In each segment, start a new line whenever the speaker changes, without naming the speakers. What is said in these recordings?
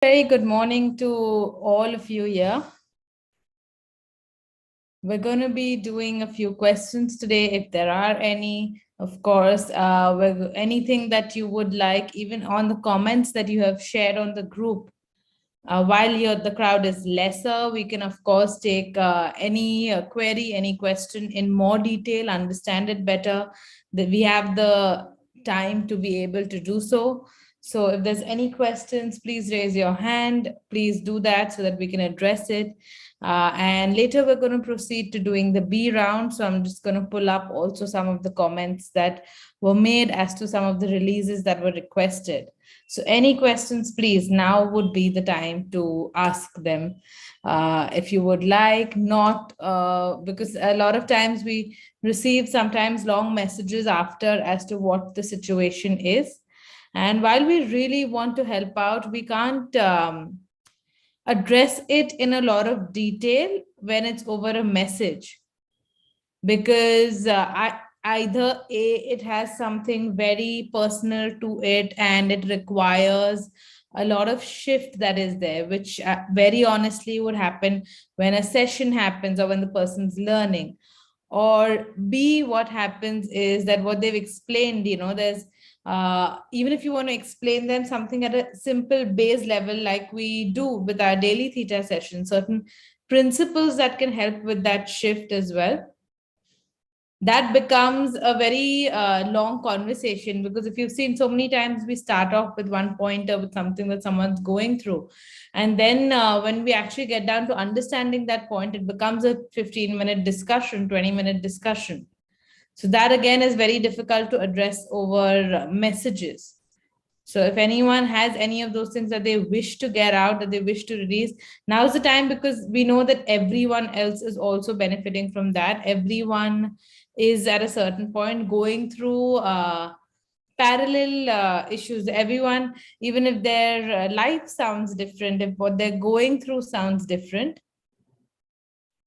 Very good morning to all of you here. We're going to be doing a few questions today, if there are any. Of course, anything that you would like, even on the comments that you have shared on the group. While the crowd is lesser, we can, of course, take any query, any question in more detail, understand it better. That we have the time to be able to do so. So if there's any questions, please raise your hand. Please do that so that we can address it. And later we're going to proceed to doing the B round. So I'm just going to pull up also some of the comments that were made as to some of the releases that were requested. So any questions, please, now would be the time to ask them. If you would like, not because a lot of times we receive sometimes long messages after as to what the situation is. And while we really want to help out, we can't address it in a lot of detail when it's over a message, because either it has something very personal to it and it requires a lot of shift that is there, which very honestly would happen when a session happens or when the person's learning. Or B, what happens is that what they've explained, there's even if you want to explain them something at a simple base level, like we do with our daily theta session, certain principles that can help with that shift as well, that becomes a very long conversation. Because if you've seen, so many times we start off with one point or with something that someone's going through, and then when we actually get down to understanding that point, it becomes a 15-minute discussion, 20-minute discussion. So that again is very difficult to address over messages. So if anyone has any of those things that they wish to get out, that they wish to release, now's the time, because we know that everyone else is also benefiting from that. Everyone is at a certain point going through parallel issues. Everyone, even if their life sounds different, if what they're going through sounds different,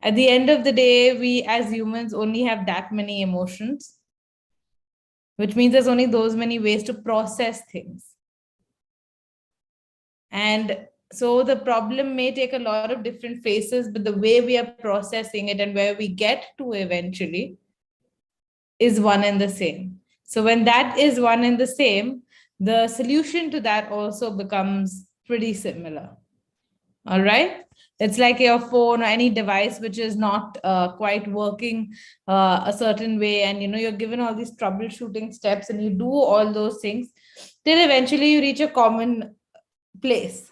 at the end of the day, we as humans only have that many emotions, which means there's only those many ways to process things. And so the problem may take a lot of different faces, but the way we are processing it and where we get to eventually is one and the same. So when that is one and the same, the solution to that also becomes pretty similar. All right. It's like your phone or any device which is not quite working a certain way, and you're given all these troubleshooting steps and you do all those things till eventually you reach a common place.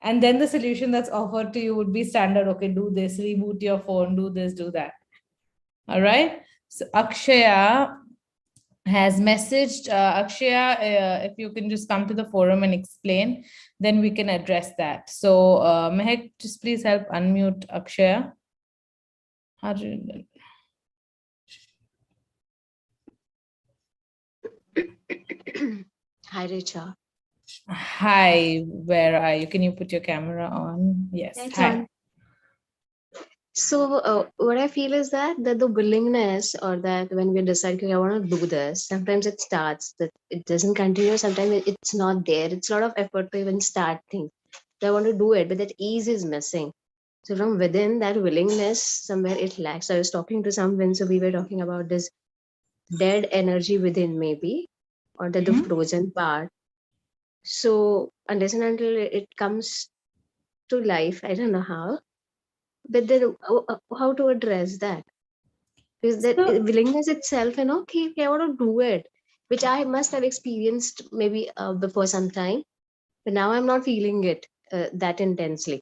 And then the solution that's offered to you would be standard. Okay, do this, reboot your phone, do this, do that. All right. So Akshaya has messaged. Akshaya, if you can just come to the forum and explain, then we can address that. So Mehak, just please help unmute Akshaya. Hi,
Richa.
Hi, where are you? Can you put your camera on? Yes.
It's
Hi.
on. So what I feel is that the willingness, or that when we decide, okay, I want to do this, sometimes it starts, that it doesn't continue. Sometimes it's not there. It's a lot of effort to even start things. So I want to do it, but that ease is missing. So from within, that willingness, somewhere it lacks. I was talking to someone, so we were talking about this dead energy within, maybe, or the frozen part. So unless and until it comes to life, I don't know how, but then how to address that? Because that willingness itself, and okay, I want to do it, which I must have experienced maybe before some time, but now I'm not feeling it that intensely.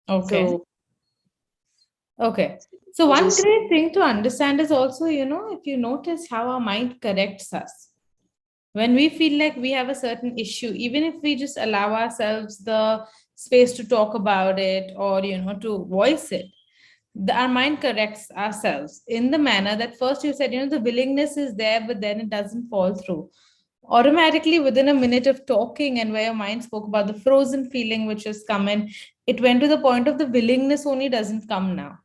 Okay. So one great thing to understand is also, if you notice how our mind corrects us. When we feel like we have a certain issue, even if we just allow ourselves the space to talk about it, or, to voice it, our mind corrects ourselves in the manner that first you said, the willingness is there, but then it doesn't fall through. Automatically within a minute of talking, and where your mind spoke about the frozen feeling which has come in, it went to the point of the willingness only doesn't come now.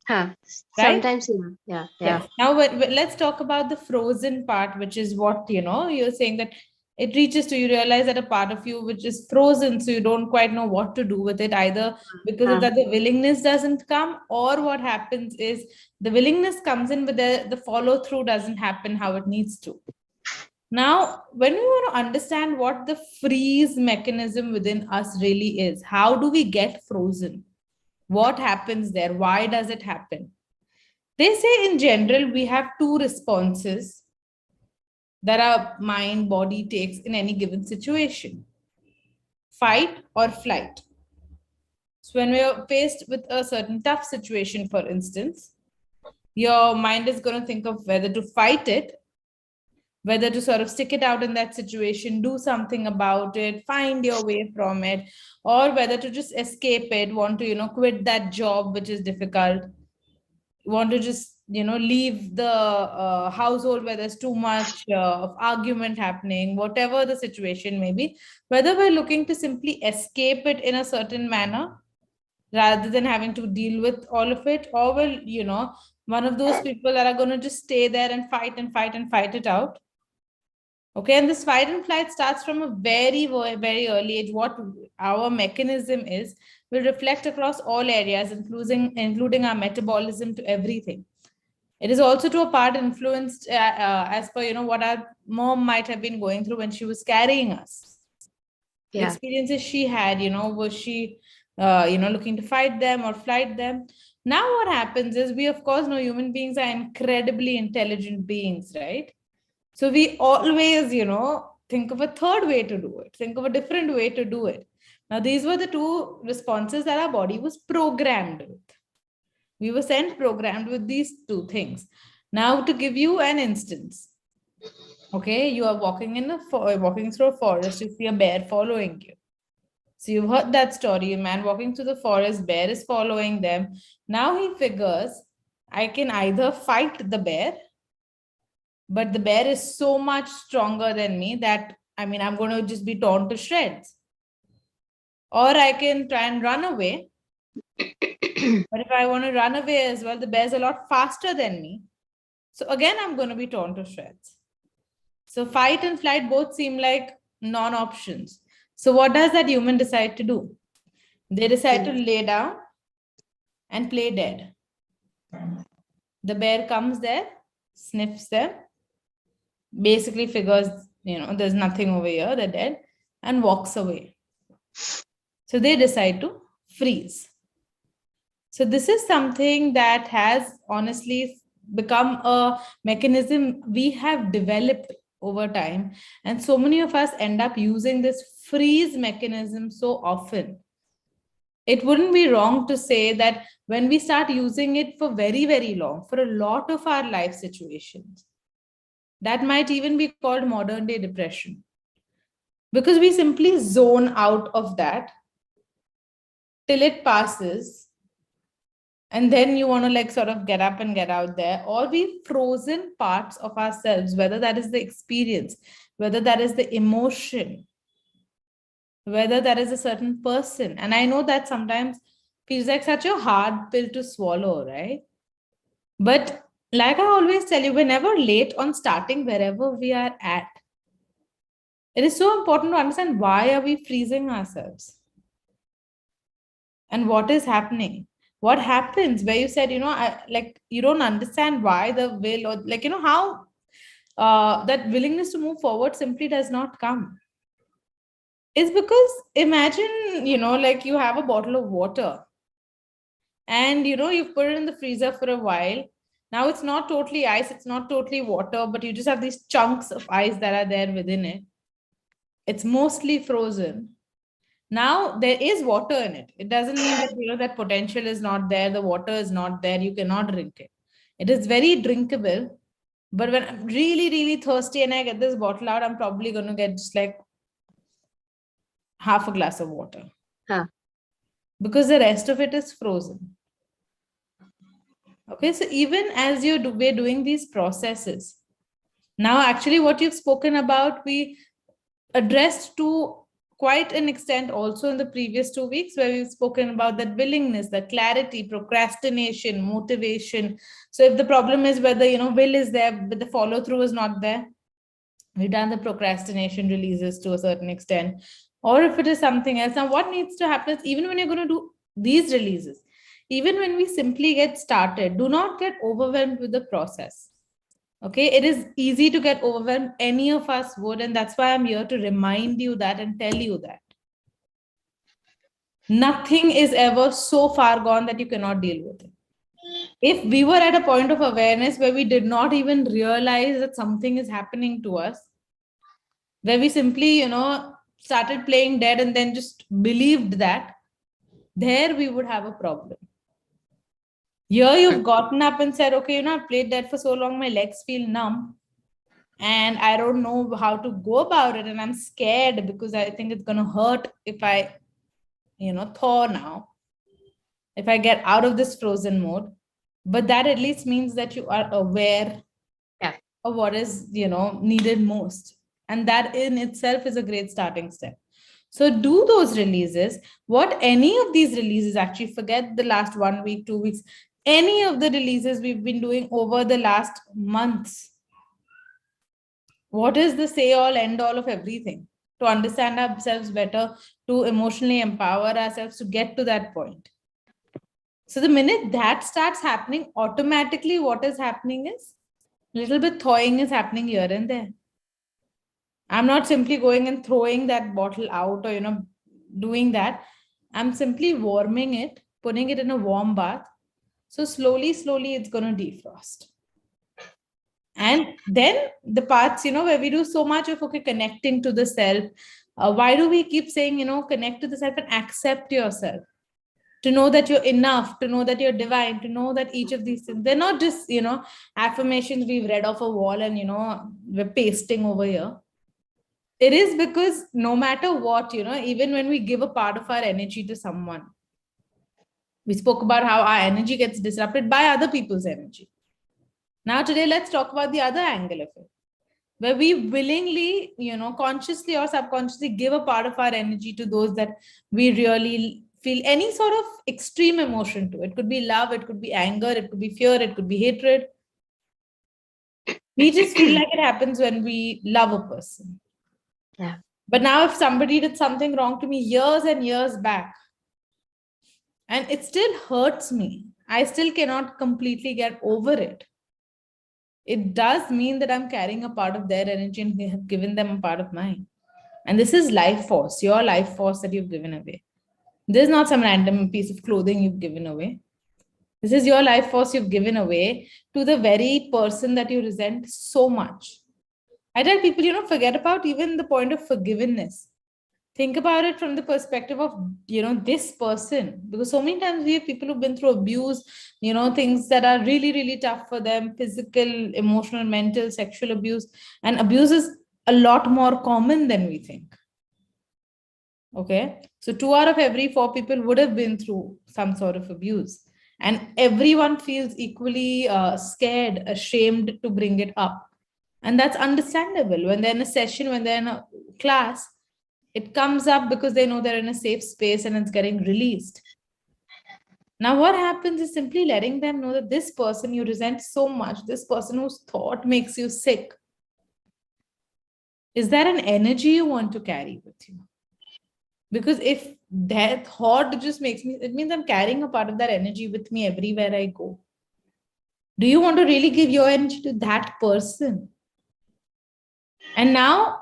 Right? Sometimes, yeah.
Yes. Now let's talk about the frozen part, which is what, you're saying that it reaches to, you realize that a part of you which is frozen, so you don't quite know what to do with it, either because of that the willingness doesn't come, or what happens is the willingness comes in, but the follow through doesn't happen how it needs to. Now, when we want to understand what the freeze mechanism within us really is, how do we get frozen? What happens there? Why does it happen? They say in general, we have two responses that our mind body takes in any given situation: fight or flight. So when we're faced with a certain tough situation, for instance, your mind is going to think of whether to fight it, whether to sort of stick it out in that situation, do something about it, find your way from it, or whether to just escape it, want to, quit that job which is difficult, want to just, leave the household where there's too much of argument happening, whatever the situation may be, whether we're looking to simply escape it in a certain manner rather than having to deal with all of it, or will, one of those people that are going to just stay there and fight and fight and fight it out. Okay, and this fight and flight starts from a very, very early age. What our mechanism is will reflect across all areas, including our metabolism, to everything. It is also to a part influenced as per, what our mom might have been going through when she was carrying us. The experiences she had, was she, looking to fight them or flight them? Now what happens is, we of course know human beings are incredibly intelligent beings, right? So we always, think of a third way to do it, think of a different way to do it. Now, these were the two responses that our body was programmed with. We were sent programmed with these two things. Now, to give you an instance, okay, you are walking through a forest, you see a bear following you. So you've heard that story, a man walking through the forest, bear is following them. Now he figures, I can either fight the bear, but the bear is so much stronger than me that, I'm going to just be torn to shreds. Or I can try and run away. But if I want to run away as well, the bear's a lot faster than me. So again, I'm going to be torn to shreds. So fight and flight both seem like non-options. So what does that human decide to do? They decide to lay down and play dead. The bear comes there, sniffs them, basically figures, there's nothing over here, they're dead, and walks away. So they decide to freeze. So this is something that has honestly become a mechanism we have developed over time. And so many of us end up using this freeze mechanism so often. It wouldn't be wrong to say that when we start using it for very, very long, for a lot of our life situations, that might even be called modern day depression. Because we simply zone out of that till it passes. And then you want to sort of get up and get out there, or we've frozen parts of ourselves, whether that is the experience, whether that is the emotion, whether that is a certain person. And I know that sometimes feels like such a hard pill to swallow, right? But like I always tell you, we're never late on starting wherever we are at. It is so important to understand, why are we freezing ourselves? And what is happening? What happens where you said, you don't understand why the will, or how that willingness to move forward simply does not come. Is because imagine, you have a bottle of water and, you've put it in the freezer for a while. Now it's not totally ice, it's not totally water, but you just have these chunks of ice that are there within it. It's mostly frozen. Now there is water in it. It doesn't mean that, that potential is not there. The water is not there. You cannot drink it. It is very drinkable. But when I'm really, really thirsty and I get this bottle out, I'm probably going to get just half a glass of water. Because the rest of it is frozen. Okay, so even as we're doing these processes, now actually what you've spoken about, we addressed to quite an extent also in the previous 2 weeks, where we've spoken about that willingness, the clarity, procrastination, motivation. So if the problem is whether, will is there, but the follow through is not there, We've done the procrastination releases to a certain extent, or if it is something else. Now, what needs to happen is, even when you're going to do these releases, even when we simply get started, do not get overwhelmed with the process. Okay, it is easy to get overwhelmed. Any of us would, and that's why I'm here to remind you that and tell you that nothing is ever so far gone that you cannot deal with it. If we were at a point of awareness where we did not even realize that something is happening to us, where we simply, started playing dead and then just believed that, there we would have a problem. Here you've gotten up and said, okay, I've played dead for so long, my legs feel numb and I don't know how to go about it. And I'm scared because I think it's going to hurt if I, thaw now, if I get out of this frozen mode. But that at least means that you are aware of what is, needed most. And that in itself is a great starting step. So do those releases. What any of these releases, actually forget the last 1 week, 2 weeks, any of the releases we've been doing over the last months. What is the say all end all of everything? To understand ourselves better, to emotionally empower ourselves to get to that point. So the minute that starts happening, automatically what is happening is little bit thawing is happening here and there. I'm not simply going and throwing that bottle out or, doing that. I'm simply warming it, putting it in a warm bath. So slowly, slowly, it's going to defrost. And then the parts, where we do so much of, okay, connecting to the self. Why do we keep saying, connect to the self and accept yourself? To know that you're enough, to know that you're divine, to know that each of these things, they're not just, affirmations we've read off a wall and, we're pasting over here. It is because no matter what, even when we give a part of our energy to someone, we spoke about how our energy gets disrupted by other people's energy. Now, today, let's talk about the other angle of it, where we willingly, consciously or subconsciously give a part of our energy to those that we really feel any sort of extreme emotion to. It could be love, it could be anger, it could be fear, it could be hatred. We just feel like it happens when we love a person.
Yeah.
But now if somebody did something wrong to me years and years back, and it still hurts me, I still cannot completely get over it. It does mean that I'm carrying a part of their energy and have given them a part of mine. And this is life force, your life force that you've given away. This is not some random piece of clothing you've given away. This is your life force you've given away to the very person that you resent so much. I tell people, forget about even the point of forgiveness. Think about it from the perspective of, this person. Because so many times we have people who've been through abuse, things that are really, really tough for them, physical, emotional, mental, sexual abuse. And abuse is a lot more common than we think. Okay. So 2 out of every 4 people would have been through some sort of abuse. And everyone feels equally scared, ashamed to bring it up. And that's understandable. When they're in a session, when they're in a class, it comes up because they know they're in a safe space and it's getting released. Now, what happens is simply letting them know that this person you resent so much, this person whose thought makes you sick, is that an energy you want to carry with you? Because if that thought just makes me, it means I'm carrying a part of that energy with me everywhere I go. Do you want to really give your energy to that person? And now,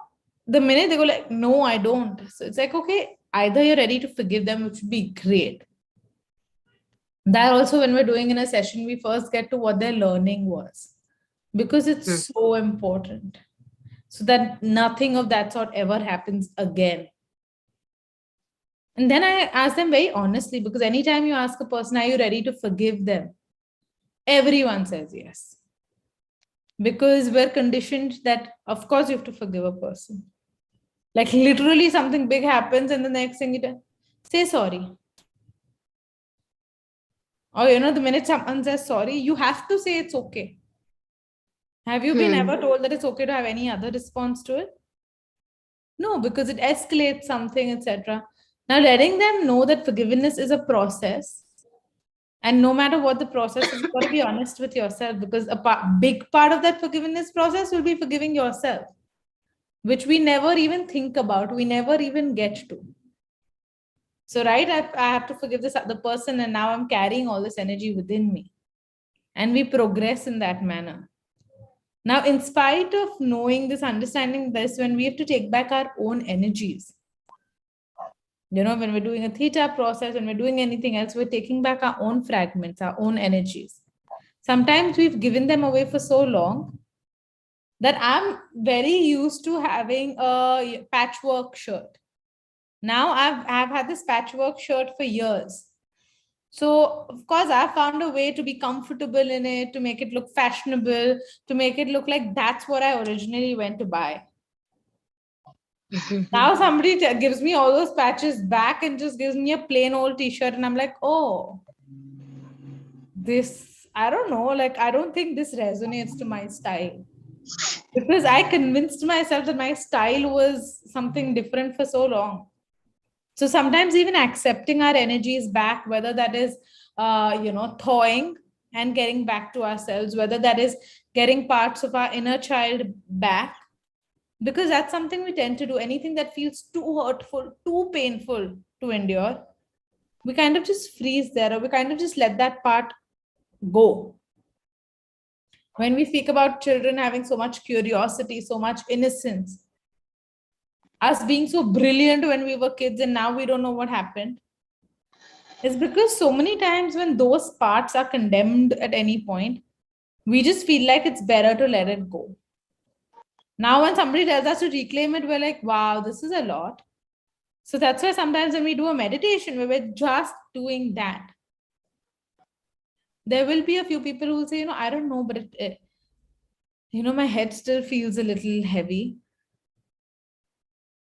the minute they go like, no, I don't. So it's like, okay, either you're ready to forgive them, which would be great. That also, when we're doing in a session, we first get to what their learning was, because it's so important, so that nothing of that sort ever happens again. And then I ask them very honestly, because anytime you ask a person, are you ready to forgive them? Everyone says yes. Because we're conditioned that, of course, you have to forgive a person. Like literally something big happens and the next thing you do, say sorry. Or, the minute someone says sorry, you have to say it's okay. Have you been ever told that it's okay to have any other response to it? No, because it escalates something, etc. Now, letting them know that forgiveness is a process. And no matter what the process is, you've got to be honest with yourself, because a big part of that forgiveness process will be forgiving yourself. which we never even think about, we never even get to. So, right, I have to forgive this other person, and now I'm carrying all this energy within me. And we progress in that manner. Now, in spite of knowing this, understanding this, when we have to take back our own energies, when we're doing a theta process, when we're doing anything else, we're taking back our own fragments, our own energies. Sometimes we've given them away for so long that I'm very used to having a patchwork shirt. Now I've had this patchwork shirt for years. So, of course, I found a way to be comfortable in it, to make it look fashionable, to make it look like that's what I originally went to buy. Now somebody gives me all those patches back and just gives me a plain old t-shirt, and I'm like, oh, this, I don't know, like, I don't think this resonates to my style. Because I convinced myself that my style was something different for so long. So sometimes even accepting our energies back, whether that is, thawing and getting back to ourselves, whether that is getting parts of our inner child back, because that's something we tend to do. Anything that feels too hurtful, too painful to endure, we kind of just freeze there, or we kind of just let that part go. When we speak about children having so much curiosity, so much innocence, us being so brilliant when we were kids and now we don't know what happened, is because so many times when those parts are condemned at any point, we just feel like it's better to let it go. Now, when somebody tells us to reclaim it, we're like, wow, this is a lot. So that's why sometimes when we do a meditation, where we're just doing that, there will be a few people who will say, I don't know, but my head still feels a little heavy.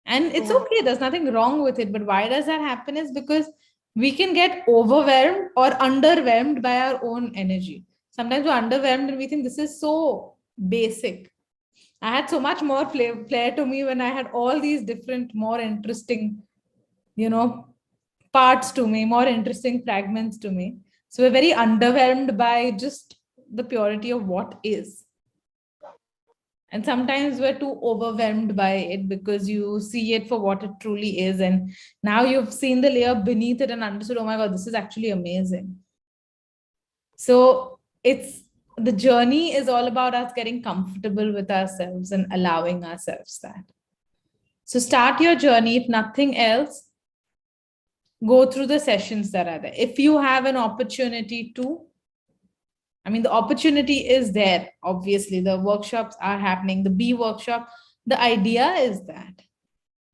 And it's okay. There's nothing wrong with it. But why does that happen is because we can get overwhelmed or underwhelmed by our own energy. Sometimes we're underwhelmed and we think this is so basic. I had so much more flair to me when I had all these different, more interesting, parts to me, more interesting fragments to me. So we're very underwhelmed by just the purity of what is. And sometimes we're too overwhelmed by it because you see it for what it truly is. And now you've seen the layer beneath it and understood, oh my God, this is actually amazing. So the journey is all about us getting comfortable with ourselves and allowing ourselves that. So start your journey. If nothing else, go through the sessions that are there. If you have an opportunity to, the opportunity is there. Obviously, the workshops are happening. The B workshop, the idea is that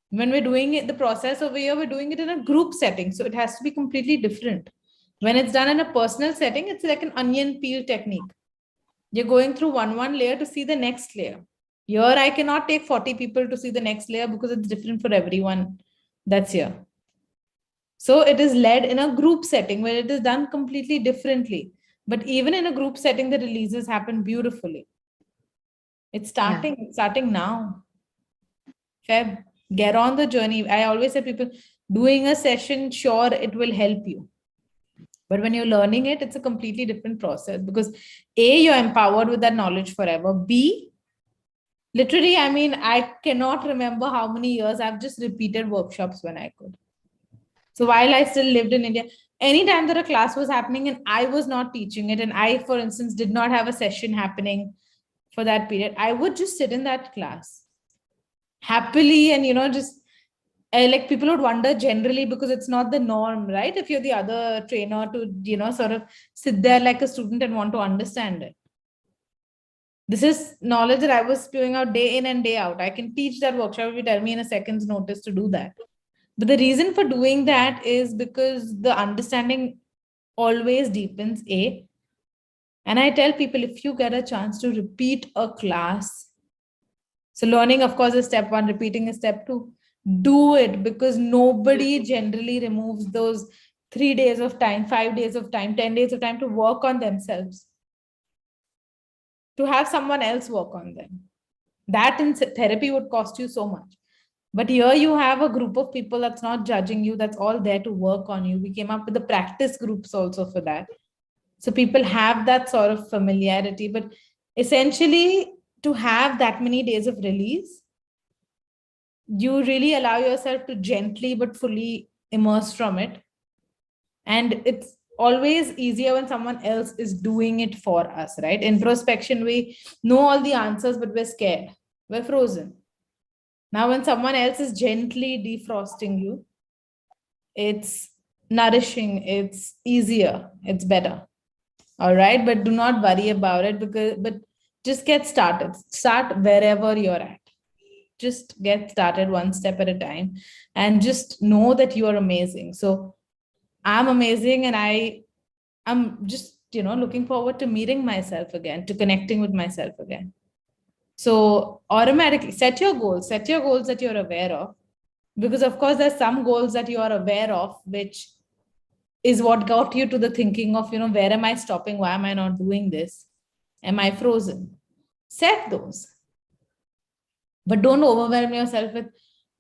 when we're doing it, the process over here, we're doing it in a group setting. So it has to be completely different. When it's done in a personal setting, it's like an onion peel technique. You're going through one layer to see the next layer. Here, I cannot take 40 people to see the next layer because it's different for everyone that's here. So it is led in a group setting where it is done completely differently. But even in a group setting, the releases happen beautifully. It's starting now. Feb, get on the journey. I always say people, doing a session, sure, it will help you. But when you're learning it, it's a completely different process because A, you're empowered with that knowledge forever. B, literally, I cannot remember how many years I've just repeated workshops when I could. So while I still lived in India, anytime that a class was happening and I was not teaching it, and I, for instance, did not have a session happening for that period, I would just sit in that class happily. And, just like people would wonder generally because it's not the norm, right? If you're the other trainer to, sort of sit there like a student and want to understand it. This is knowledge that I was spewing out day in and day out. I can teach that workshop if you tell me in a second's notice to do that. But the reason for doing that is because the understanding always deepens, A. And I tell people, if you get a chance to repeat a class, so learning, of course, is step one, repeating is step two. Do it because nobody generally removes those 3 days of time, 5 days of time, 10 days of time to work on themselves, to have someone else work on them. That in therapy would cost you so much. But here you have a group of people that's not judging you, that's all there to work on you. We came up with the practice groups also for that. So people have that sort of familiarity. But essentially, to have that many days of release, you really allow yourself to gently but fully immerse from it. And it's always easier when someone else is doing it for us, right? Introspection, we know all the answers, but we're scared, we're frozen. Now when someone else is gently defrosting you, it's nourishing, it's easier, it's better. All right, but do not worry about it, because but just get started. Start wherever you're at. Just get started one step at a time, and just know that you are amazing. So I'm amazing, and I'm just, looking forward to meeting myself again, to connecting with myself again. So automatically set your goals that you're aware of, because of course there's some goals that you are aware of, which is what got you to the thinking of, where am I stopping? Why am I not doing this? Am I frozen? Set those, but don't overwhelm yourself with,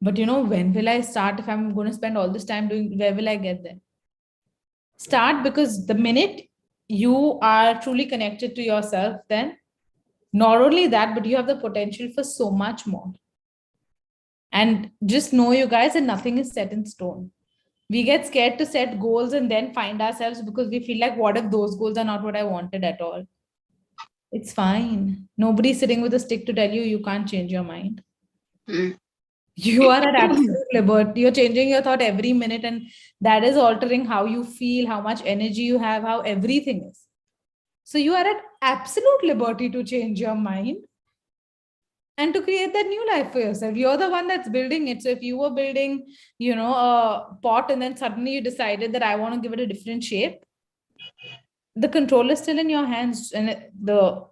but when will I start? If I'm going to spend all this time doing, where will I get there? Start, because the minute you are truly connected to yourself, then not only that, but you have the potential for so much more. And just know, you guys, that nothing is set in stone. We get scared to set goals and then find ourselves, because we feel like, what if those goals are not what I wanted at all? It's fine. Nobody's sitting with a stick to tell you you can't change your mind.
Mm.
You are at absolute liberty. You're changing your thought every minute, and that is altering how you feel, how much energy you have, how everything is. So you are at absolute liberty to change your mind and to create that new life for yourself. You're the one that's building it. So if you were building, a pot, and then suddenly you decided that I want to give it a different shape, the control is still in your hands, and the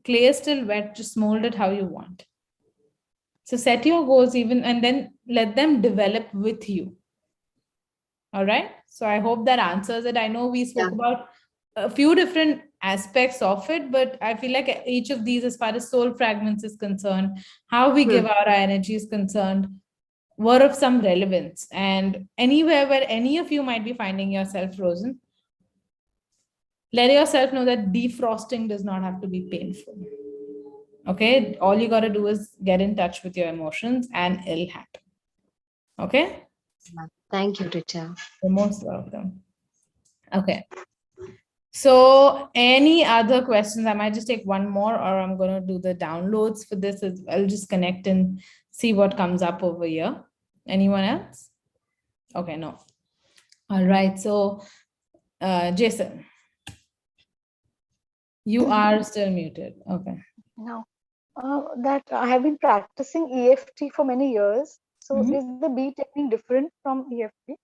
clay is still wet. Just mold it how you want. So set your goals, even, and then let them develop with you. All right. So I hope that answers it. I know we
Yeah.
spoke about a few different aspects of it, but I feel like each of these, as far as soul fragments is concerned, how we give our energy is concerned, were of some relevance. And anywhere where any of you might be finding yourself frozen, let yourself know that defrosting does not have to be painful. Okay. All you got to do is get in touch with your emotions, and it'll happen. Okay.
Thank you, Richa.
You're most welcome. Okay. So any other questions? I might just take one more, or I'm going to do the downloads for this. I'll just connect and see what comes up over here. Anyone else? Okay, no. All right. So, Jason, you are still muted. Okay.
Now, that I have been practicing EFT for many years. So,
Mhm.
is the B technique different from EFT?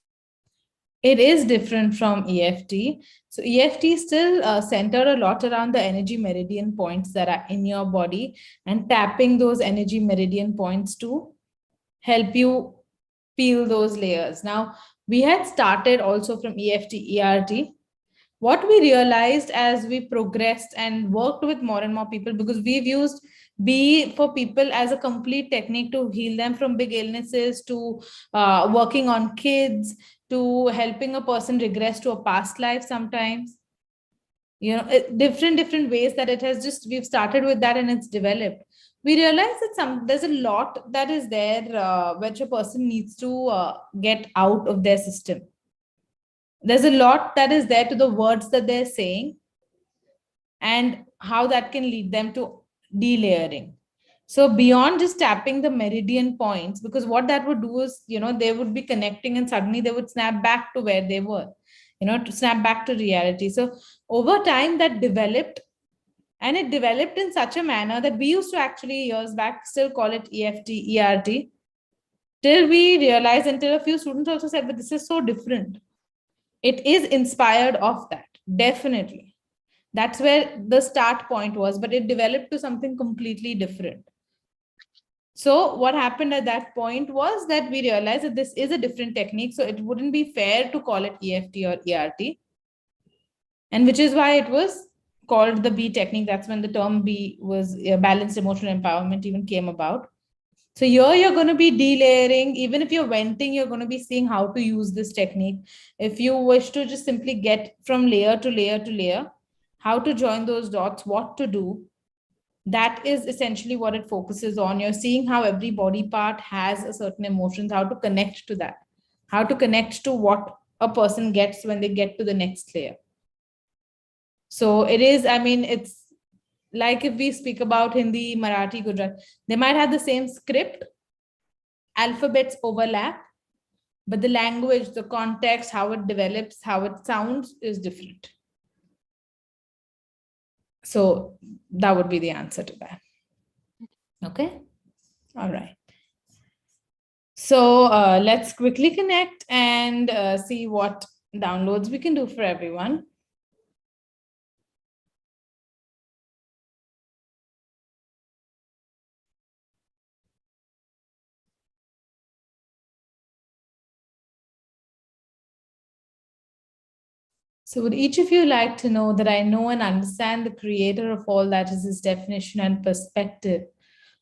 It is different from EFT. So EFT still centered a lot around the energy meridian points that are in your body, and tapping those energy meridian points to help you peel those layers. Now, we had started also from EFT, ERT. What we realized as we progressed and worked with more and more people, because we've used B for people as a complete technique to heal them from big illnesses, to working on kids, to helping a person regress to a past life sometimes. Different ways that it has just, we've started with that and it's developed. We realize that there's a lot that is there, which a person needs to get out of their system. There's a lot that is there to the words that they're saying, and how that can lead them to delayering. So beyond just tapping the meridian points, because what that would do is, they would be connecting, and suddenly they would snap back to where they were, to snap back to reality. So over time that developed, and it developed in such a manner that we used to actually years back still call it EFT, ERT, till we realized, until a few students also said, but this is so different. It is inspired of that, definitely. That's where the start point was, but it developed to something completely different. So what happened at that point was that we realized that this is a different technique, so it wouldn't be fair to call it EFT or ERT, and which is why it was called the B technique. That's when the term B was, balanced emotional empowerment, even came about. So here you're going to be delayering. Even if you're venting, you're going to be seeing how to use this technique. If you wish to just simply get from layer to layer to layer, how to join those dots, what to do, That is essentially what it focuses on. You're seeing how every body part has a certain emotions, how to connect to that, how to connect to what a person gets when they get to the next layer. So it is, I mean, it's like if we speak about Hindi, Marathi, Gujarati, they might have the same script, alphabets overlap, but the language, the context, how it develops, how it sounds is different. So that would be the answer to that. Okay. All right. So let's quickly connect and see what downloads we can do for everyone. So would each of you like to know that I know and understand the creator of all that is his definition and perspective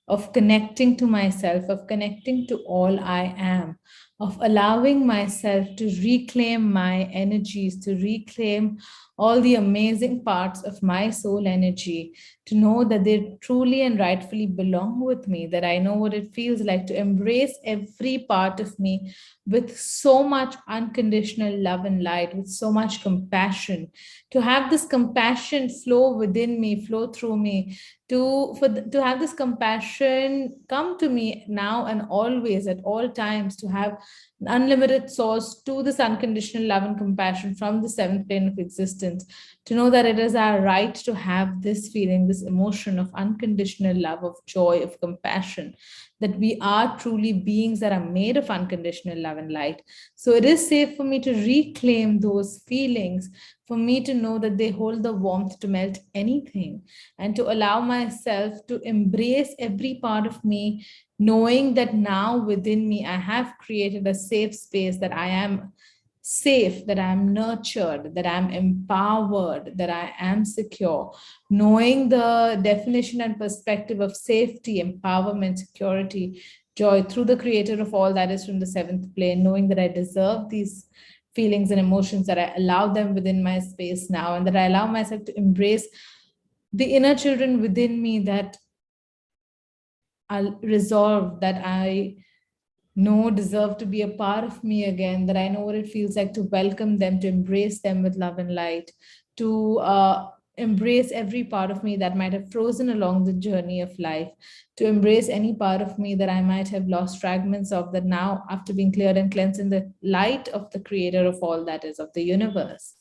of connecting to myself, of connecting to all I am, of allowing myself to reclaim my energies, to reclaim all the amazing parts of my soul energy, to know that they truly and rightfully belong with me, that I know what it feels like to embrace every part of me with so much unconditional love and light, with so much compassion, to have this compassion flow within me, flow through me, to have this compassion come to me now and always at all times, to have an unlimited source to this unconditional love and compassion from the seventh plane of existence, to know that it is our right to have this feeling, this emotion of unconditional love, of joy, of compassion, that we are truly beings that are made of unconditional love and light. So it is safe for me to reclaim those feelings, for me to know that they hold the warmth to melt anything, and to allow myself to embrace every part of me, knowing that now within me, I have created a safe space, that I am safe, that I'm nurtured, that I'm empowered, that I am secure, knowing the definition and perspective of safety, empowerment, security, joy through the creator of all that is from the seventh plane, knowing that I deserve these feelings and emotions, that I allow them within my space now, and that I allow myself to embrace the inner children within me that are resolved, that I know deserve to be a part of me again, that I know what it feels like to welcome them, to embrace them with love and light, to embrace every part of me that might have frozen along the journey of life, to embrace any part of me that I might have lost fragments of, that now, after being cleared and cleansed in the light of the creator of all that is, of the universe,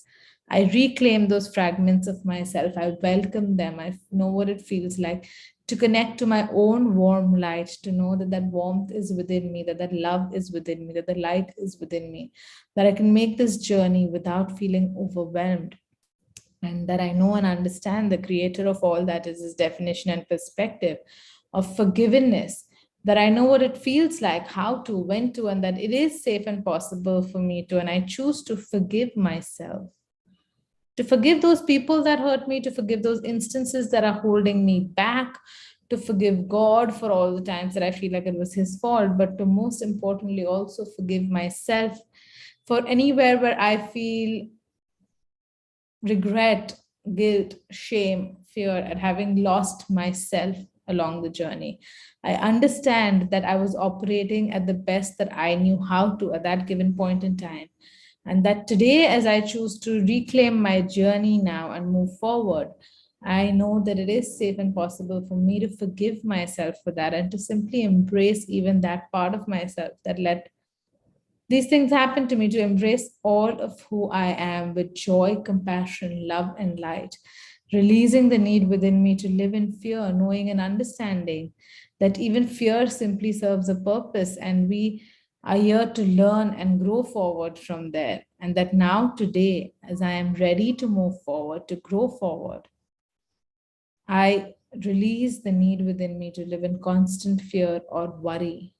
I reclaim those fragments of myself. I welcome them. I know what it feels like to connect to my own warm light, to know that that warmth is within me, that that love is within me, that the light is within me, that I can make this journey without feeling overwhelmed, and that I know and understand the creator of all that is his definition and perspective of forgiveness, that I know what it feels like, how to, when to, and that it is safe and possible for me to, and I choose to forgive myself, to forgive those people that hurt me, to forgive those instances that are holding me back, to forgive God for all the times that I feel like it was his fault, but to most importantly also forgive myself for anywhere where I feel regret, guilt, shame, fear at having lost myself along the journey. I understand that I was operating at the best that I knew how to at that given point in time. And that today, as I choose to reclaim my journey now and move forward, I know that it is safe and possible for me to forgive myself for that, and to simply embrace even that part of myself that let these things happen to me, to embrace all of who I am with joy, compassion, love, and light, releasing the need within me to live in fear, knowing and understanding that even fear simply serves a purpose, and we are here to learn and grow forward from there. And that now, today, as I am ready to move forward, to grow forward, I release the need within me to live in constant fear or worry,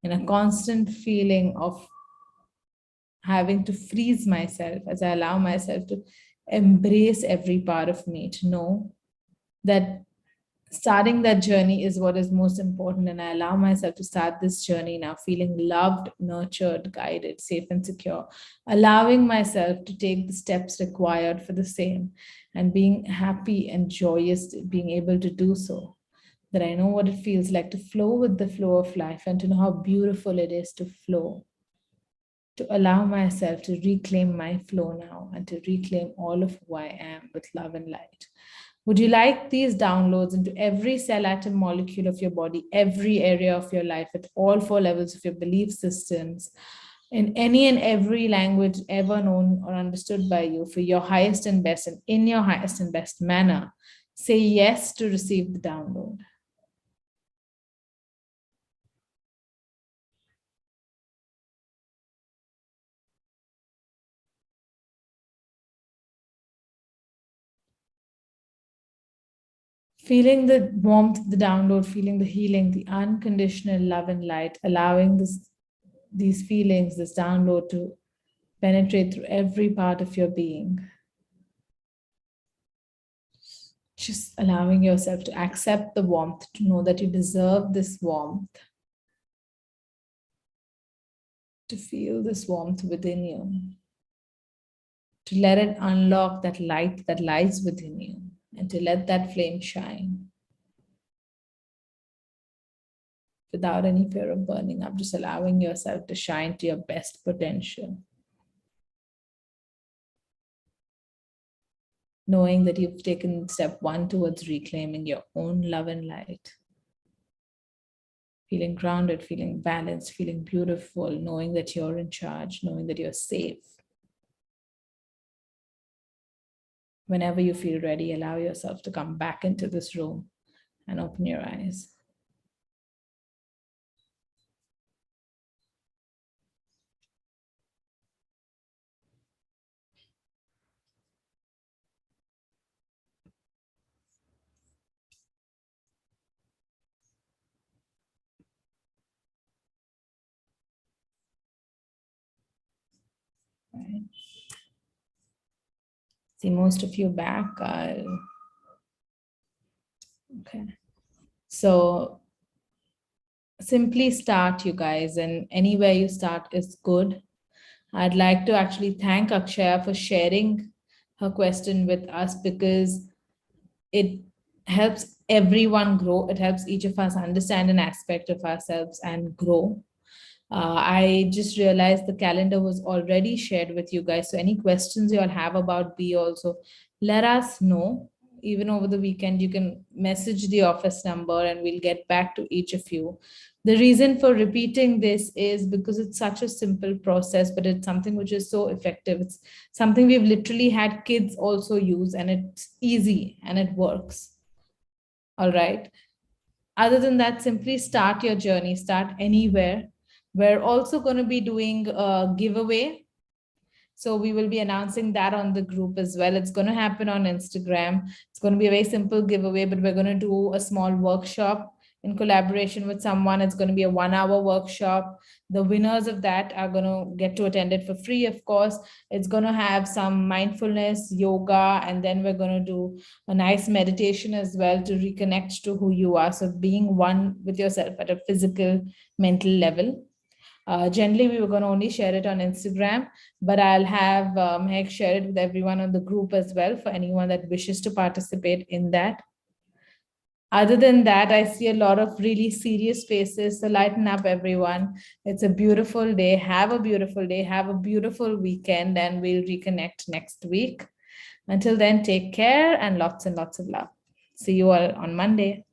in a constant feeling of having to freeze myself, as I allow myself to embrace every part of me, to know that starting that journey is what is most important. And I allow myself to start this journey now, feeling loved, nurtured, guided, safe, and secure, allowing myself to take the steps required for the same, and being happy and joyous, being able to do so. That I know what it feels like to flow with the flow of life and to know how beautiful it is to flow, to allow myself to reclaim my flow now and to reclaim all of who I am with love and light. Would you like these downloads into every cell, atom, molecule of your body, every area of your life, at all four levels of your belief systems, in any and every language ever known or understood by you, for your highest and best and in your highest and best manner? Say yes to receive the download. Feeling the warmth of the download, feeling the healing, the unconditional love and light, allowing these feelings, this download to penetrate through every part of your being. Just allowing yourself to accept the warmth, to know that you deserve this warmth, to feel this warmth within you, to let it unlock that light that lies within you, and to let that flame shine without any fear of burning up, just allowing yourself to shine to your best potential. Knowing that you've taken step one towards reclaiming your own love and light. Feeling grounded, feeling balanced, feeling beautiful, knowing that you're in charge, knowing that you're safe. Whenever you feel ready, allow yourself to come back into this room and open your eyes. Right. See most of you back. Okay. So simply start, you guys, and anywhere you start is good. I'd like to actually thank Akshaya for sharing her question with us, because it helps everyone grow. It helps each of us understand an aspect of ourselves and grow. I just realized the calendar was already shared with you guys. So any questions you all have about B also, let us know. Even over the weekend, you can message the office number and we'll get back to each of you. The reason for repeating this is because it's such a simple process, but it's something which is so effective. It's something we've literally had kids also use, and it's easy and it works. All right. Other than that, simply start your journey, start anywhere. We're also going to be doing a giveaway. So we will be announcing that on the group as well. It's going to happen on Instagram. It's going to be a very simple giveaway, but we're going to do a small workshop in collaboration with someone. It's going to be a 1-hour workshop. The winners of that are going to get to attend it for free, of course. It's going to have some mindfulness, yoga, and then we're going to do a nice meditation as well to reconnect to who you are. So being one with yourself at a physical, mental level. Generally, we were going to only share it on Instagram, but I'll have Mehek share it with everyone on the group as well for anyone that wishes to participate in that. Other than that, I see a lot of really serious faces. So lighten up, everyone. It's a beautiful day. Have a beautiful day. Have a beautiful weekend, and we'll reconnect next week. Until then, take care and lots of love. See you all on Monday.